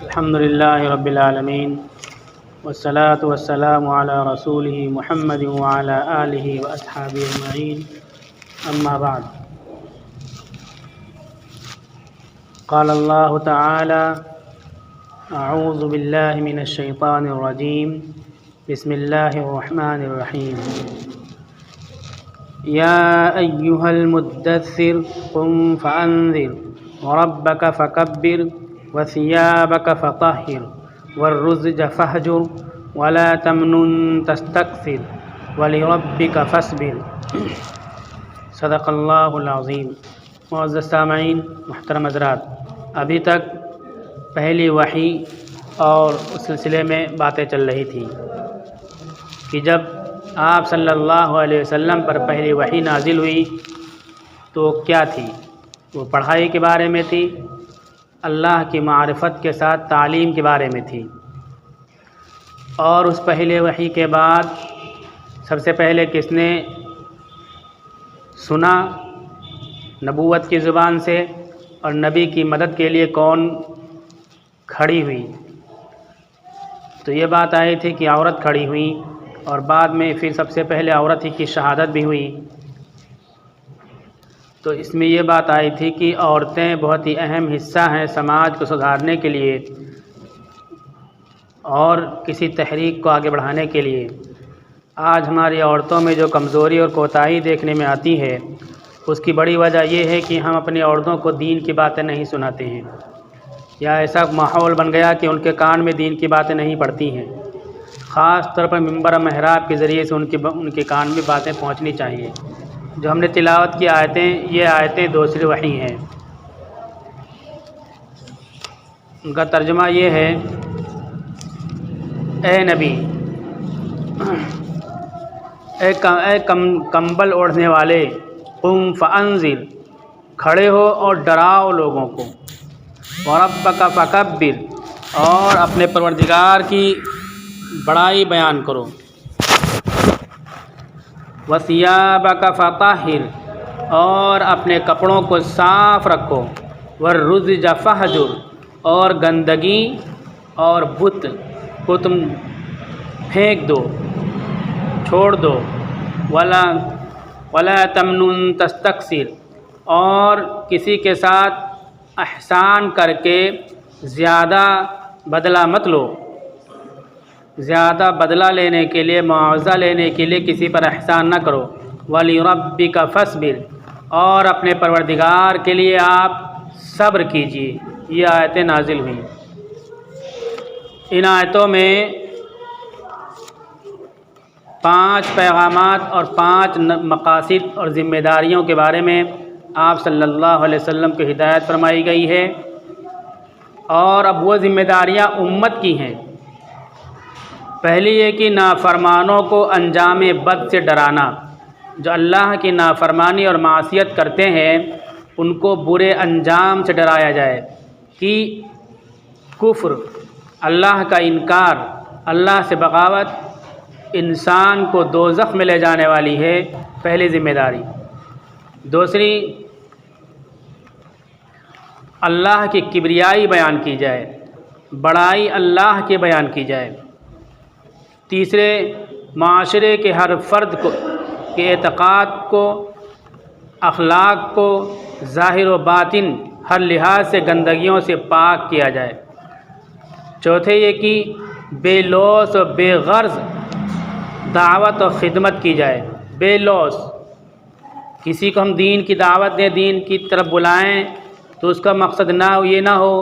الحمد للہ رب العالمین والصلاة والسلام علی رسولہ محمد وعلی آلہ واصحابہ اجمعین، اما بعد۔ قال اللہ تعالی اعوذ باللہ من الشیطان الرجیم، بسم اللہ الرحمن الرحیم۔ یا ایہا المدثر قم فانذر وربک فکبر وثيابك فطهر والرزج فاهجر ولا تمنن تستكثر ولربك فاصبر۔ صدق اللہ العظیم۔ معزز سامعین، محترم حضرات، ابھی تک پہلی وحی اور اس سلسلے میں باتیں چل رہی تھی کہ جب آپ صلی اللہ علیہ وسلم پر پہلی وحی نازل ہوئی تو کیا تھی؟ وہ پڑھائی کے بارے میں تھی، اللہ کی معرفت کے ساتھ تعلیم کے بارے میں تھی۔ اور اس پہلے وحی کے بعد سب سے پہلے کس نے سنا نبوت کی زبان سے، اور نبی کی مدد کے لیے کون کھڑی ہوئی؟ تو یہ بات آئی تھی کہ عورت کھڑی ہوئی، اور بعد میں پھر سب سے پہلے عورت ہی کی شہادت بھی ہوئی۔ تو اس میں یہ بات آئی تھی کہ عورتیں بہت ہی اہم حصہ ہیں سماج کو سدھارنے کے لیے اور کسی تحریک کو آگے بڑھانے کے لیے۔ آج ہماری عورتوں میں جو کمزوری اور کوتاہی دیکھنے میں آتی ہے، اس کی بڑی وجہ یہ ہے کہ ہم اپنی عورتوں کو دین کی باتیں نہیں سناتے ہیں، یا ایسا ماحول بن گیا کہ ان کے کان میں دین کی باتیں نہیں پڑتی ہیں۔ خاص طور پر منبر و محراب کے ذریعے سے ان کے کان میں باتیں پہنچنی چاہیے۔ جو ہم نے تلاوت کی آیتیں، یہ آیتیں دوسری وحی ہیں۔ ان کا ترجمہ یہ ہے: اے نبی، اے کمبل اوڑھنے والے، قم فانذر، کھڑے ہو اور ڈراؤ لوگوں کو، وربک فکبر، اور اپنے پروردگار کی بڑائی بیان کرو، وثیابک فطہر، اور اپنے کپڑوں کو صاف رکھو، والرزج فاہجر، اور گندگی اور بت کو تم پھینک دو، چھوڑ دو، ولا تمنن تستکثر، اور کسی کے ساتھ احسان کر کے زیادہ بدلہ مت لو، زیادہ بدلہ لینے کے لیے، معاوضہ لینے کے لیے کسی پر احسان نہ کرو، وَلِرَبِّكَ فَاصْبِرْ، اور اپنے پروردگار کے لیے آپ صبر کیجیے۔ یہ آیتیں نازل ہوئیں۔ ان آیتوں میں 5 پیغامات اور 5 مقاصد اور ذمہ داریوں کے بارے میں آپ صلی اللہ علیہ وسلم کو ہدایت فرمائی گئی ہے، اور اب وہ ذمہ داریاں امت کی ہیں۔ پہلی یہ کہ نافرمانوں کو انجام بد سے ڈرانا، جو اللہ کی نافرمانی اور معصیت کرتے ہیں ان کو برے انجام سے ڈرایا جائے، کہ کفر، اللہ کا انکار، اللہ سے بغاوت انسان کو دوزخ میں لے جانے والی ہے، پہلی ذمہ داری۔ دوسری، اللہ کی کبریائی بیان کی جائے، بڑائی اللہ کی بیان کی جائے۔ تیسرے، معاشرے کے ہر فرد کے اعتقاد کو، اخلاق کو ظاہر و باطن ہر لحاظ سے گندگیوں سے پاک کیا جائے۔ چوتھے یہ کہ بے لوث و بے غرض دعوت و خدمت کی جائے۔ بے لوث، کسی کو ہم دین کی دعوت دیں، دین کی طرف بلائیں، تو اس کا مقصد یہ نہ ہو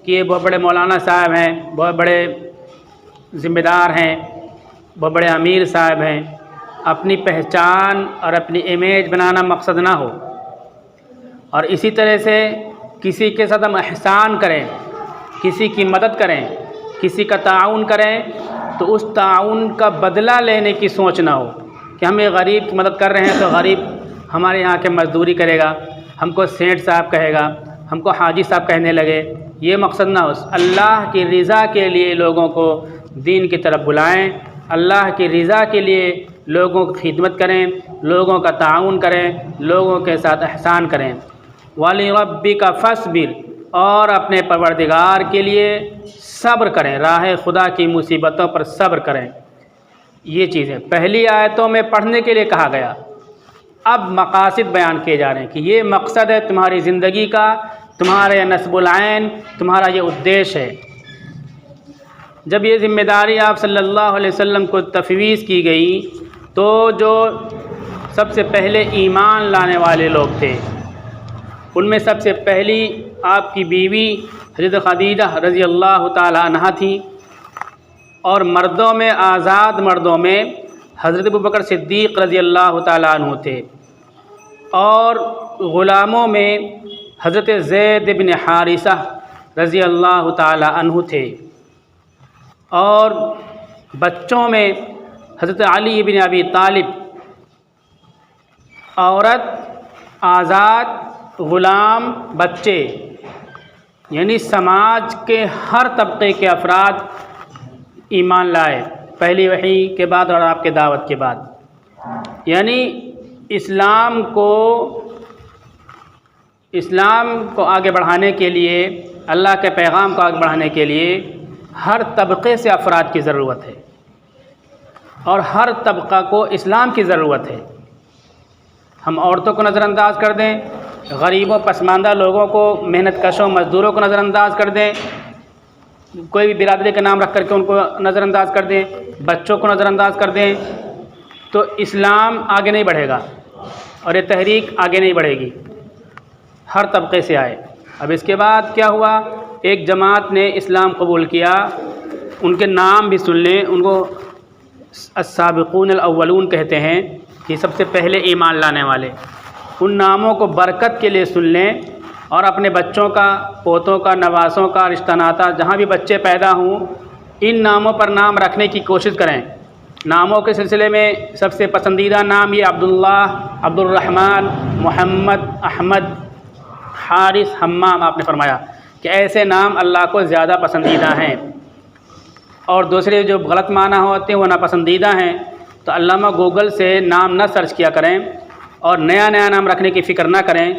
کہ یہ بہت بڑے مولانا صاحب ہیں، بہت بڑے ذمہ دار ہیں، بہت بڑے امیر صاحب ہیں، اپنی پہچان اور اپنی امیج بنانا مقصد نہ ہو۔ اور اسی طرح سے کسی کے ساتھ ہم احسان کریں، کسی کی مدد کریں، کسی کا تعاون کریں، تو اس تعاون کا بدلہ لینے کی سوچ نہ ہو کہ ہم ایک غریب کی مدد کر رہے ہیں تو غریب ہمارے یہاں کے مزدوری کرے گا، ہم کو سیٹھ صاحب کہے گا، ہم کو حاجی صاحب کہنے لگے۔ یہ مقصد نہ ہو۔ اللہ کی رضا کے لیے لوگوں کو دین کی طرف بلائیں، اللہ کی رضا کے لیے لوگوں کی خدمت کریں، لوگوں کا تعاون کریں، لوگوں کے ساتھ احسان کریں۔ وَلِرَبِّكَ فَاصْبِرْ، اور اپنے پروردگار کے لیے صبر کریں، راہ خدا کی مصیبتوں پر صبر کریں۔ یہ چیزیں پہلی آیتوں میں پڑھنے کے لیے کہا گیا، اب مقاصد بیان کیے جا رہے ہیں کہ یہ مقصد ہے تمہاری زندگی کا، تمہارا یہ نصب العین، تمہارا یہ ادیش ہے۔ جب یہ ذمہ داری آپ صلی اللہ علیہ وسلم کو تفویض کی گئی تو جو سب سے پہلے ایمان لانے والے لوگ تھے ان میں سب سے پہلی آپ کی بیوی حضرت خدیجہ رضی اللہ تعالی عنہا تھی، اور مردوں میں آزاد مردوں میں حضرت ابوبکر صدیق رضی اللہ تعالی عنہ تھے، اور غلاموں میں حضرت زید بن حارثہ رضی اللہ تعالی عنہ تھے، اور بچوں میں حضرت علی بن ابی طالب، عورت، آزاد، غلام، بچے، یعنی سماج کے ہر طبقے کے افراد ایمان لائے پہلی وحی کے بعد اور آپ کے دعوت کے بعد۔ یعنی اسلام کو آگے بڑھانے کے لیے، اللہ کے پیغام کو آگے بڑھانے کے لیے ہر طبقے سے افراد کی ضرورت ہے، اور ہر طبقہ کو اسلام کی ضرورت ہے۔ ہم عورتوں کو نظر انداز کر دیں، غریبوں پسماندہ لوگوں کو، محنت کشوں مزدوروں کو نظر انداز کر دیں، کوئی بھی برادری کا نام رکھ کر کے ان کو نظر انداز کر دیں، بچوں کو نظر انداز کر دیں، تو اسلام آگے نہیں بڑھے گا اور یہ تحریک آگے نہیں بڑھے گی۔ ہر طبقے سے آئے۔ اب اس کے بعد کیا ہوا، ایک جماعت نے اسلام قبول کیا، ان کے نام بھی سن لیں، ان کو السابقون الاولون کہتے ہیں کہ سب سے پہلے ایمان لانے والے۔ ان ناموں کو برکت کے لیے سن لیں، اور اپنے بچوں کا، پوتوں کا، نواسوں کا، رشتہ ناتا جہاں بھی بچے پیدا ہوں ان ناموں پر نام رکھنے کی کوشش کریں۔ ناموں کے سلسلے میں سب سے پسندیدہ نام یہ عبداللہ، عبد الرحمن، محمد، احمد، حارث، حمام، آپ نے فرمایا کہ ایسے نام اللہ کو زیادہ پسندیدہ ہیں، اور دوسرے جو غلط معنی ہوتے ہیں وہ ناپسندیدہ ہیں۔ تو علامہ گوگل سے نام نہ سرچ کیا کریں اور نیا نام رکھنے کی فکر نہ کریں،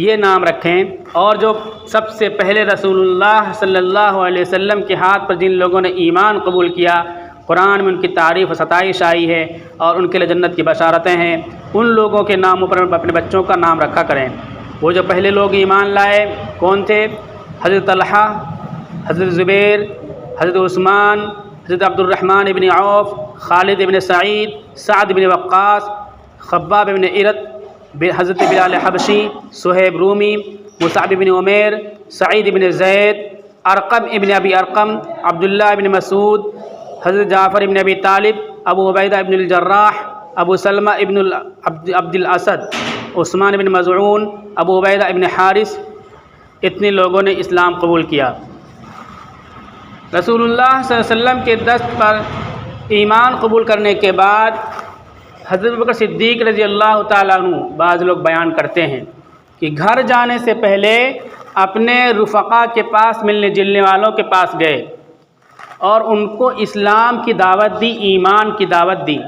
یہ نام رکھیں۔ اور جو سب سے پہلے رسول اللہ صلی اللہ علیہ وسلم کے ہاتھ پر جن لوگوں نے ایمان قبول کیا، قرآن میں ان کی تعریف و ستائش آئی ہے اور ان کے لیے جنت کی بشارتیں ہیں، ان لوگوں کے ناموں پر اپنے بچوں کا نام رکھا کریں۔ وہ جو پہلے لوگ ایمان لائے کون تھے؟ حضرت طلحہ، حضرت زبیر، حضرت عثمان، حضرت عبد الرحمن ابن عوف، خالد ابن سعید، سعد ابن وقاص، خباب ابن ارت، حضرت بلال حبشی، صہیب رومی، مصعب ابن عمیر، سعید ابن زید، ارقم ابن ابی ارقم، عبداللہ ابن مسعود، حضرت جعفر ابن ابی طالب، ابو عبیدہ ابن الجراح، ابو سلمہ ابن عبد الاسد، عثمان ابن مظعون، ابو عبیدہ ابن حارث، اتنے لوگوں نے اسلام قبول کیا۔ رسول اللہ صلی اللہ علیہ وسلم کے دست پر ایمان قبول کرنے کے بعد حضرت ابوبکر صدیق رضی اللہ تعالیٰ عنہ، بعض لوگ بیان کرتے ہیں کہ گھر جانے سے پہلے اپنے رفقا کے پاس، ملنے جلنے والوں کے پاس گئے اور ان کو اسلام کی دعوت دی، ایمان کی دعوت دی۔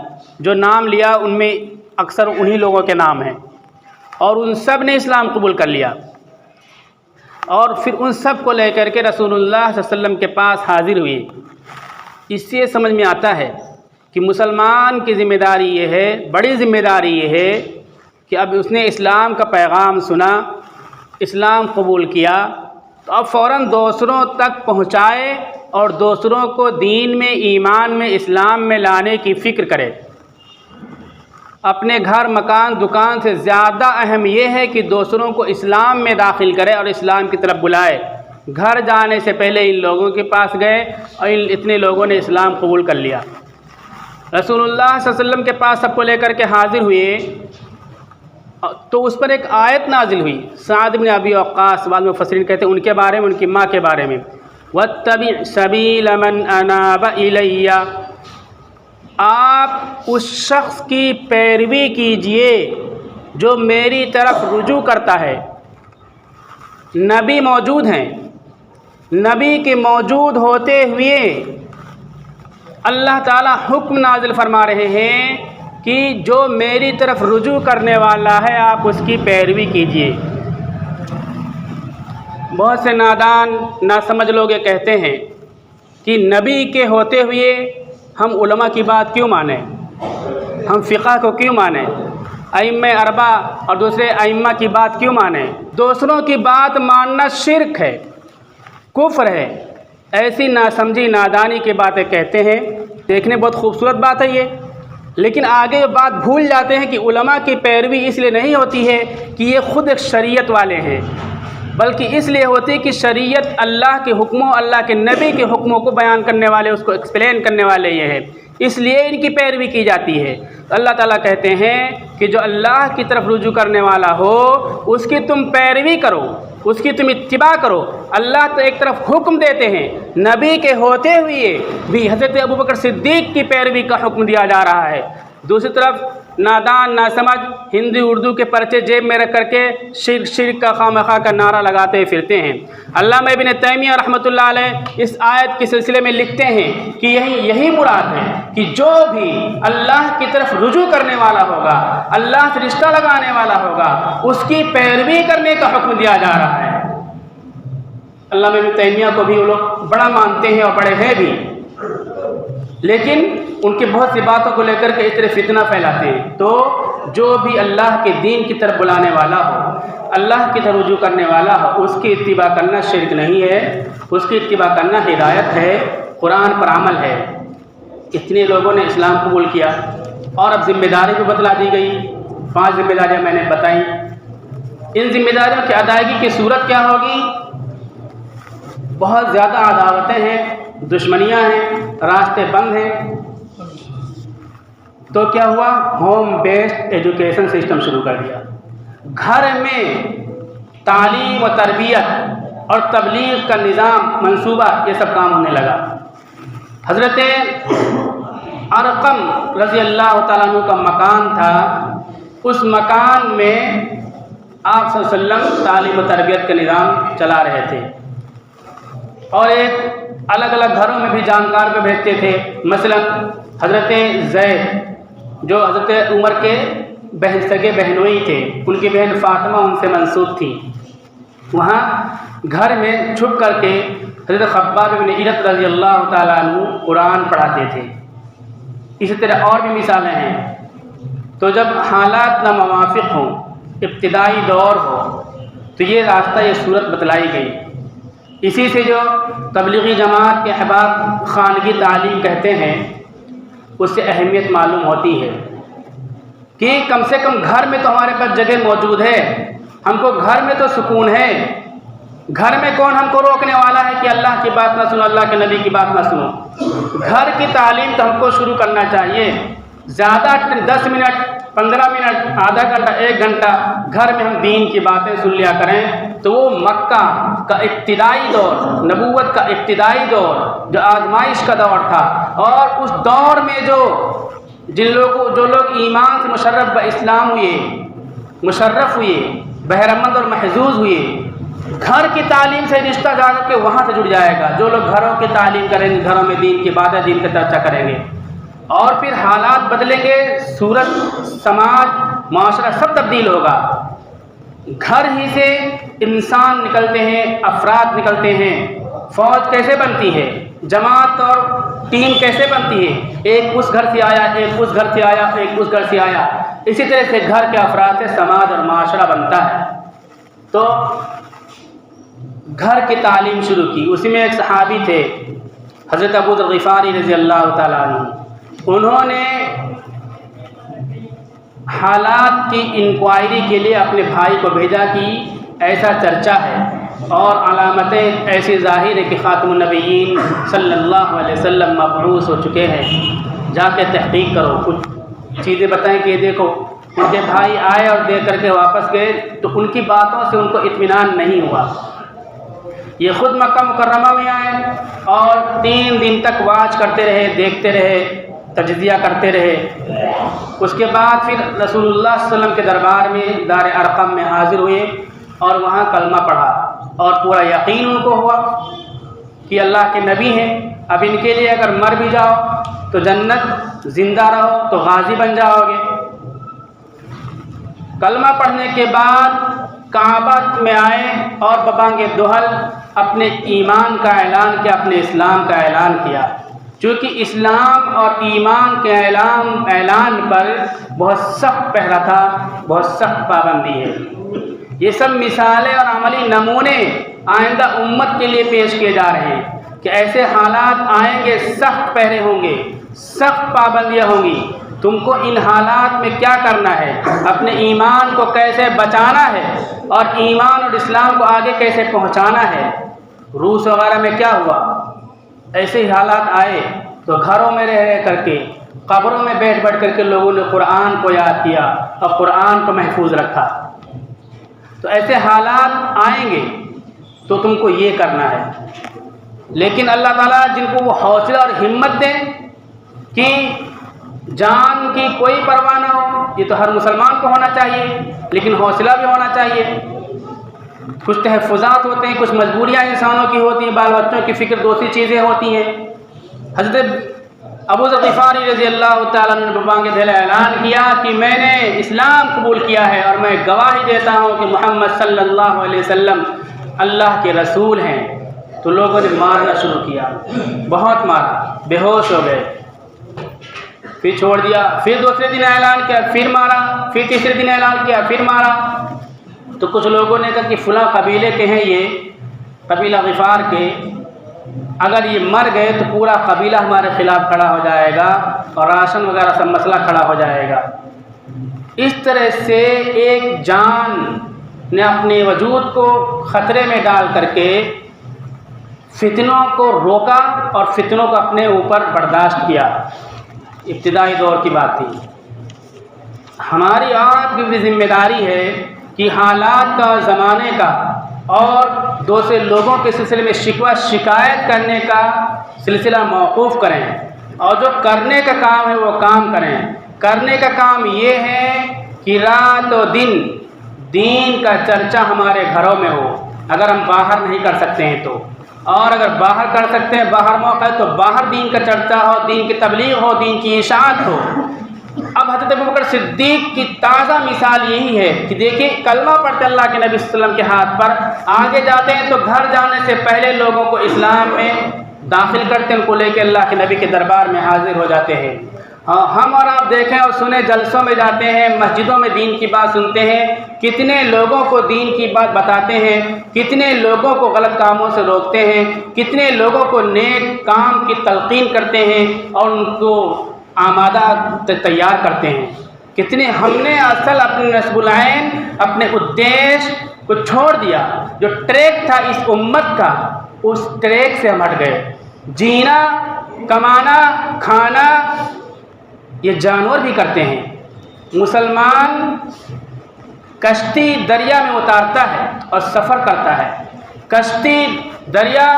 جو نام لیا ان میں اکثر انہی لوگوں کے نام ہیں، اور ان سب نے اسلام قبول کر لیا، اور پھر ان سب کو لے کر کے رسول اللہ صلی اللہ علیہ وسلم کے پاس حاضر ہوئے۔ اس سے سمجھ میں آتا ہے کہ مسلمان کی ذمہ داری یہ ہے، بڑی ذمہ داری یہ ہے کہ اب اس نے اسلام کا پیغام سنا، اسلام قبول کیا، تو اب فوراً دوسروں تک پہنچائے اور دوسروں کو دین میں، ایمان میں، اسلام میں لانے کی فکر کرے۔ اپنے گھر، مکان، دکان سے زیادہ اہم یہ ہے کہ دوسروں کو اسلام میں داخل کرے اور اسلام کی طرف بلائے۔ گھر جانے سے پہلے ان لوگوں کے پاس گئے اور اتنے لوگوں نے اسلام قبول کر لیا۔ رسول اللہ صلی اللہ علیہ وسلم کے پاس سب کو لے کر کے حاضر ہوئے تو اس پر ایک آیت نازل ہوئی، سعد بن ابی وقاص، بعض مفسرین کہتے ہیں ان کے بارے میں، ان کی ماں کے بارے میں، وَاتَّبِعْ سَبِيلَ مَنْ أَنَابَ إِلَيَّ، آپ اس شخص کی پیروی کیجئے جو میری طرف رجوع کرتا ہے۔ نبی موجود ہیں، نبی کے موجود ہوتے ہوئے اللہ تعالی حکم نازل فرما رہے ہیں کہ جو میری طرف رجوع کرنے والا ہے آپ اس کی پیروی کیجئے۔ بہت سے نادان ناسمجھ لوگ یہ کہتے ہیں کہ نبی کے ہوتے ہوئے ہم علماء کی بات کیوں مانیں، ہم فقہ کو کیوں مانیں، ائمہ اربع اور دوسرے ائمہ کی بات کیوں مانیں۔ دوسروں کی بات ماننا شرک ہے، کفر ہے۔ ایسی ناسمجھی نادانی کی باتیں کہتے ہیں۔ دیکھنے بہت خوبصورت بات ہے یہ، لیکن آگے یہ بات بھول جاتے ہیں کہ علماء کی پیروی اس لیے نہیں ہوتی ہے کہ یہ خود ایک شریعت والے ہیں، بلکہ اس لیے ہوتی ہے کہ شریعت اللہ کے حکموں، اللہ کے نبی کے حکموں کو بیان کرنے والے، اس کو ایکسپلین کرنے والے یہ ہیں، اس لیے ان کی پیروی کی جاتی ہے۔ اللہ تعالیٰ کہتے ہیں کہ جو اللہ کی طرف رجوع کرنے والا ہو اس کی تم پیروی کرو، اس کی تم اتباع کرو۔ اللہ تو ایک طرف حکم دیتے ہیں، نبی کے ہوتے ہوئے بھی حضرت ابوبکر صدیق کی پیروی کا حکم دیا جا رہا ہے۔ دوسری طرف نادان ناسمجھ ہندی اردو کے پرچے جیب میں رکھ کر کے شرک شرک کا خواہ کا نعرہ لگاتے پھرتے ہیں۔ علامہ ابن تیمیہ رحمۃ اللہ علیہ اس آیت کے سلسلے میں لکھتے ہیں کہ یہی مراد ہے کہ جو بھی اللہ کی طرف رجوع کرنے والا ہوگا، اللہ سے رشتہ لگانے والا ہوگا، اس کی پیروی کرنے کا حکم دیا جا رہا ہے۔ علامہ ابن تیمیہ کو بھی وہ لوگ بڑا مانتے ہیں اور بڑے ہیں بھی، لیکن ان کی بہت سی باتوں کو لے کر کے اس طرح فتنہ پھیلاتے ہیں۔ تو جو بھی اللہ کے دین کی طرف بلانے والا ہو، اللہ کی طرف رجوع کرنے والا ہو، اس کی اتباع کرنا شرک نہیں ہے، اس کی اتباع کرنا ہدایت ہے، قرآن پر عمل ہے۔ اتنے لوگوں نے اسلام قبول کیا اور اب ذمہ داری بھی بتلا دی گئی۔ 5 ذمہ داریاں میں نے بتائیں۔ ان ذمہ داریوں کی ادائیگی کی صورت کیا ہوگی؟ بہت زیادہ عداوتیں ہیں، دشمنیاں ہیں، راستے بند ہیں، تو کیا ہوا؟ ہوم بیسڈ ایجوکیشن سسٹم شروع کر دیا۔ گھر میں تعلیم و تربیت اور تبلیغ کا نظام، منصوبہ، یہ سب کام ہونے لگا۔ حضرت ارقم رضی اللہ تعالیٰ عنہ کا مکان تھا، اس مکان میں آپ صلی اللہ علیہ وسلم تعلیم و تربیت کا نظام چلا رہے تھے، اور ایک الگ الگ گھروں میں بھی جانکار کو بھیجتے تھے۔ مثلا حضرت زید جو حضرت عمر کے سگے بہنوئی تھے، ان کی بہن فاطمہ ان سے منسوب تھی، وہاں گھر میں چھپ کر کے حضرت خباب بن ارت رضی اللہ تعالیٰ عنہ قرآن پڑھاتے تھے۔ اسی طرح اور بھی مثالیں ہیں۔ تو جب حالات ناموافق ہوں، ابتدائی دور ہو، تو یہ راستہ، یہ صورت بتلائی گئی۔ اسی سے جو تبلیغی جماعت کے احباب خانگی تعلیم کہتے ہیں، اس سے اہمیت معلوم ہوتی ہے کہ کم سے کم گھر میں تو ہمارے پاس جگہ موجود ہے، ہم کو گھر میں تو سکون ہے۔ گھر میں کون ہم کو روکنے والا ہے کہ اللہ کی بات نہ سنو، اللہ کے نبی کی بات نہ سنو؟ گھر کی تعلیم تو ہم کو شروع کرنا چاہیے۔ زیادہ 10 منٹ، 15 منٹ، آدھا گھنٹہ، 1 گھنٹہ گھر میں ہم دین کی باتیں سن لیا کریں، تو وہ مکہ کا ابتدائی دور، نبوت کا ابتدائی دور، جو آزمائش کا دور تھا، اور اس دور میں جو لوگ ایمان سے مشرف باسلام ہوئے، مشرف ہوئے، بہرمند اور محظوظ ہوئے، گھر کی تعلیم سے رشتہ جا کر کے وہاں سے جڑ جائے گا۔ جو لوگ گھروں کی تعلیم کریں گے، گھروں میں دین کی باتیں، دین کا چرچا کریں گے، اور پھر حالات بدلیں گے، صورت، سماج، معاشرہ سب تبدیل ہوگا۔ گھر ہی سے انسان نکلتے ہیں، افراد نکلتے ہیں۔ فوج کیسے بنتی ہے؟ جماعت اور ٹیم کیسے بنتی ہے؟ ایک اس گھر سے آیا، ایک اس گھر سے آیا، ایک اس گھر سے آیا۔ اسی طرح سے گھر کے افراد سے سماج اور معاشرہ بنتا ہے۔ تو گھر کی تعلیم شروع کی۔ اسی میں ایک صحابی تھے حضرت ابو ذر غفاری رضی اللہ تعالیٰ عنہ، انہوں نے حالات کی انکوائری کے لیے اپنے بھائی کو بھیجا کہ ایسا چرچا ہے اور علامتیں ایسی ظاہر ہے کہ خاتم النبیین صلی اللہ علیہ وسلم مبعوث ہو چکے ہیں، جا کے تحقیق کرو، کچھ چیزیں بتائیں کہ یہ دیکھو۔ ان کے بھائی آئے اور دیکھ کر کے واپس گئے، تو ان کی باتوں سے ان کو اطمینان نہیں ہوا۔ یہ خود مکہ مکرمہ میں آئے اور 3 دن تک واچ کرتے رہے، دیکھتے رہے، تجزیہ کرتے رہے۔ اس کے بعد پھر رسول اللہ صلی اللہ علیہ وسلم کے دربار میں دار ارقم میں حاضر ہوئے اور وہاں کلمہ پڑھا، اور پورا یقین ان کو ہوا کہ اللہ کے نبی ہیں۔ اب ان کے لیے اگر مر بھی جاؤ تو جنت، زندہ رہو تو غازی بن جاؤ گے۔ کلمہ پڑھنے کے بعد کعبہ میں آئے اور ببانگ دہل اپنے ایمان کا اعلان کیا، اپنے اسلام کا اعلان کیا۔ چونکہ اسلام اور ایمان کے اعلان پر بہت سخت پہرا تھا، بہت سخت پابندی ہے۔ یہ سب مثالیں اور عملی نمونے آئندہ امت کے لیے پیش کیے جا رہے ہیں کہ ایسے حالات آئیں گے، سخت پہرے ہوں گے، سخت پابندیاں ہوں گی۔ تم کو ان حالات میں کیا کرنا ہے، اپنے ایمان کو کیسے بچانا ہے اور ایمان اور اسلام کو آگے کیسے پہنچانا ہے۔ روس وغیرہ میں کیا ہوا، ایسے ہی حالات آئے تو گھروں میں رہ کر کے، قبروں میں بیٹھ کر کے لوگوں نے قرآن کو یاد کیا اور قرآن کو محفوظ رکھا۔ تو ایسے حالات آئیں گے تو تم کو یہ کرنا ہے۔ لیکن اللہ تعالیٰ جن کو وہ حوصلہ اور ہمت دے کہ جان کی کوئی پرواہ نہ ہو، یہ تو ہر مسلمان کو ہونا چاہیے، لیکن حوصلہ بھی ہونا چاہیے۔ کچھ تحفظات ہوتے ہیں، کچھ مجبوریاں انسانوں کی ہوتی ہیں، بال بچوں کی فکر، دوسری چیزیں ہوتی ہیں۔ حضرت ابو ذر غفاری رضی اللہ تعالیٰ عنہ نے ببانگ دہل اعلان کیا کہ میں نے اسلام قبول کیا ہے اور میں گواہی دیتا ہوں کہ محمد صلی اللہ علیہ وسلم اللہ کے رسول ہیں۔ تو لوگوں نے مارنا شروع کیا، بہت مارا، بے ہوش ہو گئے، پھر چھوڑ دیا، پھر دوسرے دن اعلان کیا، پھر مارا، پھر تیسرے دن اعلان کیا، پھر مارا۔ تو کچھ لوگوں نے کہا کہ فلاں قبیلے کے ہیں، یہ قبیلہ غفار کے، اگر یہ مر گئے تو پورا قبیلہ ہمارے خلاف کھڑا ہو جائے گا اور راشن وغیرہ سب مسئلہ کھڑا ہو جائے گا۔ اس طرح سے ایک جان نے اپنے وجود کو خطرے میں ڈال کر کے فتنوں کو روکا اور فتنوں کو اپنے اوپر برداشت کیا۔ ابتدائی دور کی بات تھی۔ ہماری آپ کی بھی ذمہ داری ہے کہ حالات کا، زمانے کا اور دوسرے لوگوں کے سلسلے میں شکوہ شکایت کرنے کا سلسلہ موقوف کریں، اور جو کرنے کا کام ہے وہ کام کریں۔ کرنے کا کام یہ ہے کہ رات و دن دین کا چرچا ہمارے گھروں میں ہو، اگر ہم باہر نہیں کر سکتے ہیں تو، اور اگر باہر کر سکتے ہیں، باہر موقع ہے تو باہر دین کا چرچا ہو، دین کی تبلیغ ہو، دین کی اشاعت ہو۔ اب حضرت ابوبکر صدیق کی تازہ مثال یہی ہے کہ دیکھیں کلمہ پڑھتے اللہ کے نبی صلی اللہ علیہ وسلم کے ہاتھ پر، آگے جاتے ہیں تو گھر جانے سے پہلے لوگوں کو اسلام میں داخل کرتے ہیں، ان کو لے کے اللہ کے نبی کے دربار میں حاضر ہو جاتے ہیں۔ ہم اور آپ دیکھیں اور سنیں، جلسوں میں جاتے ہیں، مسجدوں میں دین کی بات سنتے ہیں، کتنے لوگوں کو دین کی بات بتاتے ہیں، کتنے لوگوں کو غلط کاموں سے روکتے ہیں، کتنے لوگوں کو نیک کام کی تلقین کرتے ہیں اور ان کو آمادہ تیار کرتے ہیں۔ کتنے ہم نے اصل اپنے نصب العین، اپنے ادیش کو چھوڑ دیا، جو ٹریک تھا اس امت کا، اس ٹریک سے ہم ہٹ گئے۔ جینا، کمانا، کھانا یہ جانور بھی کرتے ہیں۔ مسلمان کشتی دریا میں اتارتا ہے اور سفر کرتا ہے۔ کشتی دریا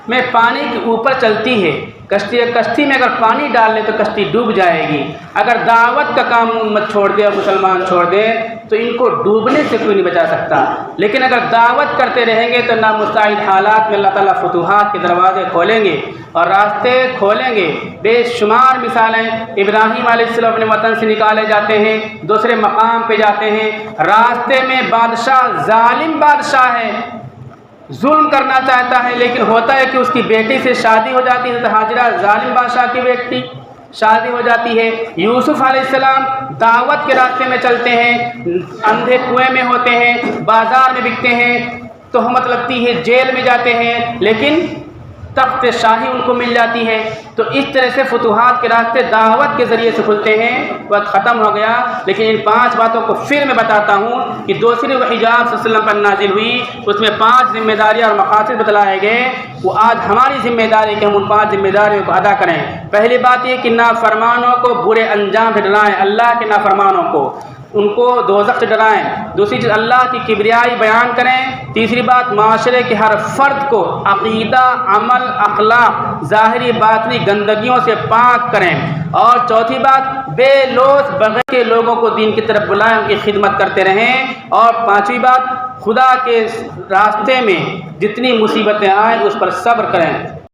میں پانی کے اوپر چلتی ہے، کشتی میں اگر پانی ڈال لے تو کشتی ڈوب جائے گی۔ اگر دعوت کا کام امت چھوڑ دے اور مسلمان چھوڑ دے تو ان کو ڈوبنے سے کوئی نہیں بچا سکتا، لیکن اگر دعوت کرتے رہیں گے تو نامستعد حالات میں اللہ تعالیٰ فتوحات کے دروازے کھولیں گے اور راستے کھولیں گے۔ بے شمار مثالیں، ابراہیم علیہ السلام اپنے وطن سے نکالے جاتے ہیں، دوسرے مقام پہ جاتے ہیں، راستے میں بادشاہ، ظالم بادشاہ ہے، ظلم کرنا چاہتا ہے، لیکن ہوتا ہے کہ اس کی بیٹی سے شادی ہو جاتی ہے، ہاجرہ ظالم بادشاہ کی بیٹی شادی ہو جاتی ہے۔ یوسف علیہ السلام دعوت کے راستے میں چلتے ہیں، اندھے کنویں میں ہوتے ہیں، بازار میں بکتے ہیں، تہمت لگتی ہے، جیل میں جاتے ہیں، لیکن تخت شاہی ان کو مل جاتی ہے۔ تو اس طرح سے فتوحات کے راستے دعوت کے ذریعے سے کھلتے ہیں۔ وقت ختم ہو گیا، لیکن ان 5 باتوں کو پھر میں بتاتا ہوں کہ دوسری وحی آپ صلی اللہ علیہ وسلم پر نازل ہوئی، اس میں 5 ذمہ داریاں اور مقاصد بتلائے گئے۔ وہ آج ہماری ذمہ داری ہے کہ ہم ان 5 ذمہ داریوں کو ادا کریں۔ پہلی بات یہ کہ نافرمانوں کو برے انجام سے ڈرائیں، اللہ کے نافرمانوں کو، ان کو دوزخ سے ڈرائیں۔ دوسری چیز اللہ کی کبریائی بیان کریں۔ تیسری بات معاشرے کے ہر فرد کو عقیدہ، عمل، اخلاق، ظاہری باطنی گندگیوں سے پاک کریں۔ اور چوتھی بات بے لوث بغیر کے لوگوں کو دین کی طرف بلائیں، ان کی خدمت کرتے رہیں۔ اور 5ویں بات خدا کے راستے میں جتنی مصیبتیں آئیں اس پر صبر کریں۔